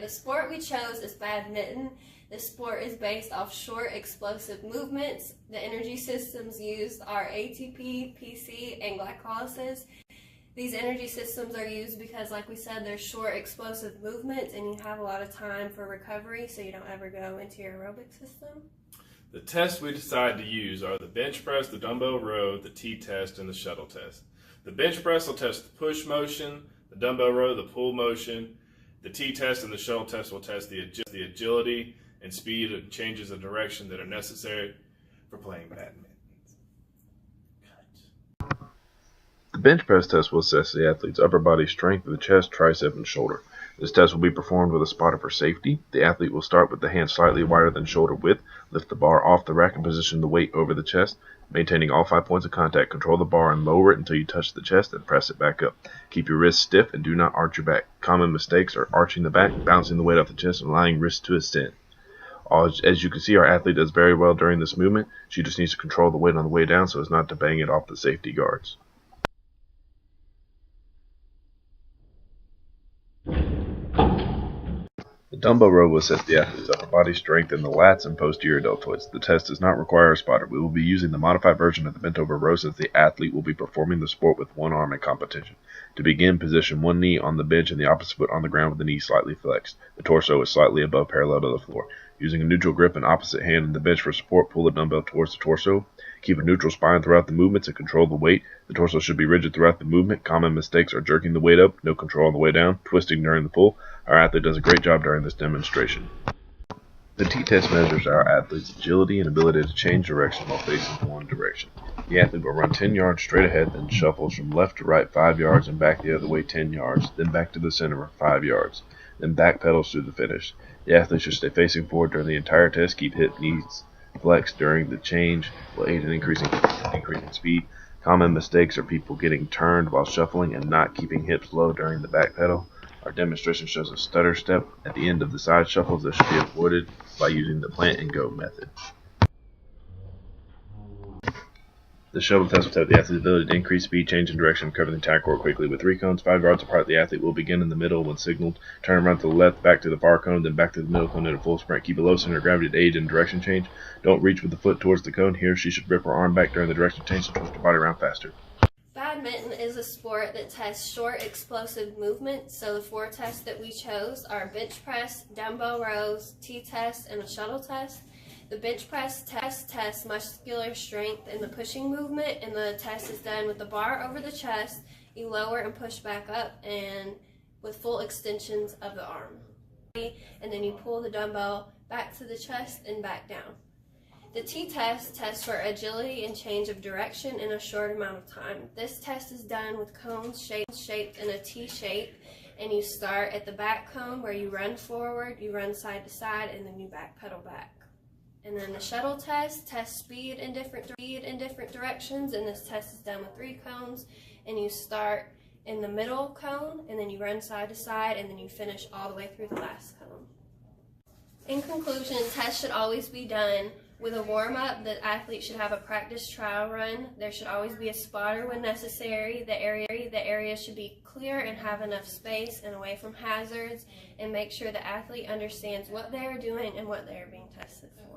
The sport we chose is badminton. This sport is based off short, explosive movements. The energy systems used are ATP, PC, and glycolysis. These energy systems are used because, like we said, they're short, explosive movements, and you have a lot of time for recovery, so you don't ever go into your aerobic system. The tests we decided to use are the bench press, the dumbbell row, the T-test, and the shuttle test. The bench press will test the push motion, the dumbbell row, the pull motion. The T-test and the shuttle test will test the agility and speed and changes of direction that are necessary for playing badminton. The bench press test will assess the athlete's upper body strength of the chest, tricep, and shoulder. This test will be performed with a spotter for safety. The athlete will start with the hand slightly wider than shoulder width, lift the bar off the rack and position the weight over the chest. Maintaining all 5 points of contact, control the bar and lower it until you touch the chest and press it back up. Keep your wrists stiff and do not arch your back. Common mistakes are arching the back, bouncing the weight off the chest, and allowing wrists to extend. As you can see, our athlete does very well during this movement. She just needs to control the weight on the way down so as not to bang it off the safety guards. The dumbbell row will assess the athlete's upper body strength in the lats and posterior deltoids. The test does not require a spotter. We will be using the modified version of the bent over row since the athlete will be performing the sport with one arm in competition. To begin, position one knee on the bench and the opposite foot on the ground with the knee slightly flexed. The torso is slightly above parallel to the floor. Using a neutral grip and opposite hand on the bench for support, pull the dumbbell towards the torso. Keep a neutral spine throughout the movements and control the weight. The torso should be rigid throughout the movement. Common mistakes are jerking the weight up, no control on the way down, twisting during the pull. Our athlete does a great job during this demonstration. The T-test measures our athlete's agility and ability to change direction while facing one direction. The athlete will run 10 yards straight ahead, then shuffles from left to right 5 yards and back the other way 10 yards, then back to the center for 5 yards, then back pedals through the finish. The athlete should stay facing forward during the entire test, keep hip knees flexed during the change, will aid in increasing speed. Common mistakes are people getting turned while shuffling and not keeping hips low during the back pedal. Our demonstration shows a stutter step at the end of the side shuffles that should be avoided by using the plant and go method. The shuttle test will test the athlete's ability to increase speed, change in direction, and cover the entire court quickly. With 3 cones 5 yards apart, the athlete will begin in the middle when signaled. Turn around to the left, back to the far cone, then back to the middle cone in a full sprint. Keep a low center of gravity to aid in direction change. Don't reach with the foot towards the cone. He or she should rip her arm back during the direction change to twist her body around faster. Badminton is a sport that tests short, explosive movements, so the 4 tests that we chose are bench press, dumbbell rows, T-test, and a shuttle test. The bench press test tests muscular strength in the pushing movement, and the test is done with the bar over the chest. You lower and push back up and with full extensions of the arm. And then you pull the dumbbell back to the chest and back down. The T-test tests for agility and change of direction in a short amount of time. This test is done with cones shaped in a T shape, and you start at the back cone where you run forward, you run side to side, and then you back pedal back. And then the shuttle test tests speed in different directions, and this test is done with 3 cones, and you start in the middle cone, and then you run side to side, and then you finish all the way through the last cone. In conclusion, tests should always be done with a warm-up. The athlete should have a practice trial run. There should always be a spotter when necessary. The area should be clear and have enough space and away from hazards, and make sure the athlete understands what they are doing and what they are being tested for.